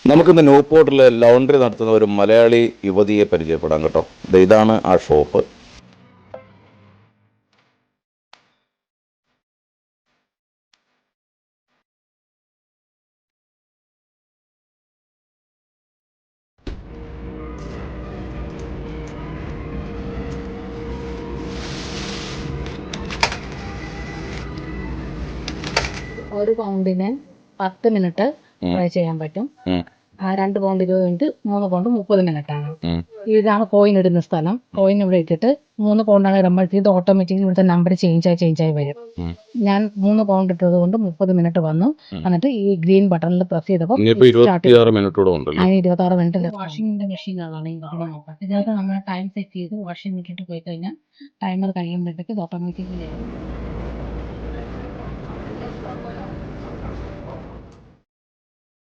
നമുക്കിന്ന് ന്യൂപോർട്ടിൽ ലോണ്ടറി നടത്തുന്ന ഒരു മലയാളി യുവതിയെ പരിചയപ്പെടാം കേട്ടോ. ഇതാണ് ആ ഷോപ്പ്. ഒരു പൗണ്ടിന് 10 മിനിറ്റ് ഫ്രൈ ചെയ്യാൻ പറ്റും. 2 പൗണ്ട് 20 മിനിറ്റ്, 3 പൗണ്ട് 30 മിനിറ്റാണ്. ഇതാണ് കോയിൻ ഇടുന്ന സ്ഥലം. കോയിൻ ഇവിടെ ഇട്ടിട്ട് 3 പൗണ്ടാണ് ഇടുമ്പോഴത്തേക്ക് ഇത് ഓട്ടോമാറ്റിക്കലി ഇവിടുത്തെ നമ്പർ ചേഞ്ച് ആയി വരും. ഞാൻ 3 പൗണ്ട് ഇട്ടത് കൊണ്ട് 30 മിനിറ്റ് വന്നു. എന്നിട്ട് ഈ ഗ്രീൻ ബട്ടണിൽ പ്രസ് ചെയ്തപ്പോൾ 26 മിനിറ്റ് വാഷിംഗിന്റെ മെഷീനാണ് ഇതിനകത്ത് നമ്മൾ ടൈം സെറ്റ് ചെയ്ത് വാഷിംഗ് മെഷീനിൽ പോയി കഴിഞ്ഞാൽ ടൈമർ കഴിയുമ്പോഴത്തേക്ക് ഇത് ഓട്ടോമാറ്റിക്കലി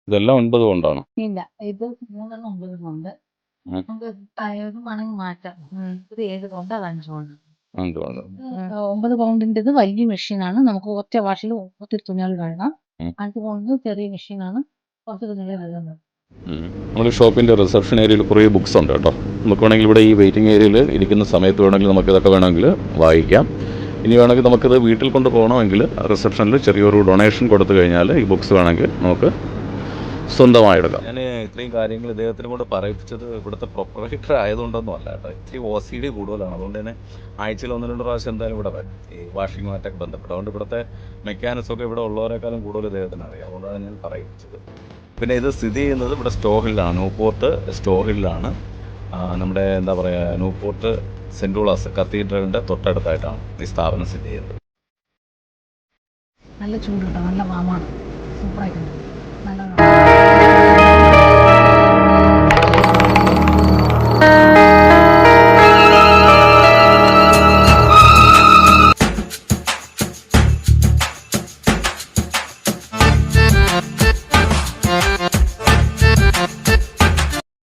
ഇതെല്ലാം 9 കൊണ്ടാണ്. ഇല്ല, ഇത് 3 9 കൊണ്ട് നമുക്ക് ടയർ വേണമെങ്കിൽ മാറ്റാം. ഇത് 7 കൊണ്ട് അത് 5 കൊണ്ട്. 9 പൗണ്ടിൻ്റെത് വലിയ മെഷീനാണ്. നമുക്ക് ഒറ്റ വാഷിൽ ഒത്തിരി തുണികൾ കഴുകാം. 5 പൗണ്ട് ചെറിയ മെഷീനാണ്, കുറച്ച് തുണികൾ കഴുകുന്നത്. നമ്മൾ ഷോപ്പിൻ്റെ റിസപ്ഷൻ ഏരിയയിൽ കുറേ ബുക്സ് ഉണ്ട് കേട്ടോ. നമുക്ക് വേണമെങ്കിൽ ഇവിടെ ഈ വെയിറ്റിംഗ് ഏരിയയിൽ ഇരിക്കുന്ന സമയത്ത് വേണമെങ്കിൽ നമുക്കിതൊക്കെ വേണമെങ്കിൽ വായിക്കാം. ഇനി വേണമെങ്കിൽ നമുക്കിത് വീട്ടിൽ കൊണ്ട് പോകണമെങ്കിൽ റിസപ്ഷനിൽ ചെറിയൊരു ഡൊണേഷൻ കൊടുത്തു കഴിഞ്ഞാൽ ഈ ബുക്സ് വേണമെങ്കിൽ നമുക്ക് സ്വന്തമായെടുക്കാം. ഞാൻ ഇത്രയും കാര്യങ്ങൾ ഇദ്ദേഹത്തിനും കൂടെ പറയിപ്പിച്ചത് ഇവിടുത്തെ പ്രൊപ്പറേറ്റർ ആയതുകൊണ്ടൊന്നും അല്ല കേട്ടോ. ഇത്തിരി OCD കൂടുതലാണ്. അതുകൊണ്ട് തന്നെ ആഴ്ചയിൽ 1-2 പ്രാവശ്യം എന്തായാലും ഇവിടെ വരും ഈ വാഷിങ്ങുമായിട്ടൊക്കെ ബന്ധപ്പെട്ട്. അതുകൊണ്ട് ഇവിടുത്തെ മെക്കാനിക്സൊക്കെ ഇവിടെ ഉള്ളവരെക്കാളും കൂടുതൽ ഇദ്ദേഹത്തിന് അറിയാം. അതുകൊണ്ടാണ് ഞാൻ പറയിപ്പിച്ചത്. പിന്നെ ഇത് സ്ഥിതി ചെയ്യുന്നത് ഇവിടെ സ്റ്റോഹിലാണ്, ന്യൂപോർട്ട് സ്റ്റോഹിലാണ്. നമ്മുടെ എന്താ പറയുക, ന്യൂപോർട്ട് സെൻറ്റ് ലൂക്കാസ് കത്തീഡ്രലിൻ്റെ തൊട്ടടുത്തായിട്ടാണ് ഈ സ്ഥാപനം സ്ഥിതി ചെയ്യുന്നത്. നല്ല ചൂടുണ്ടോ, നല്ല വാമാണ്, സൂപ്പറായിട്ടുണ്ട്.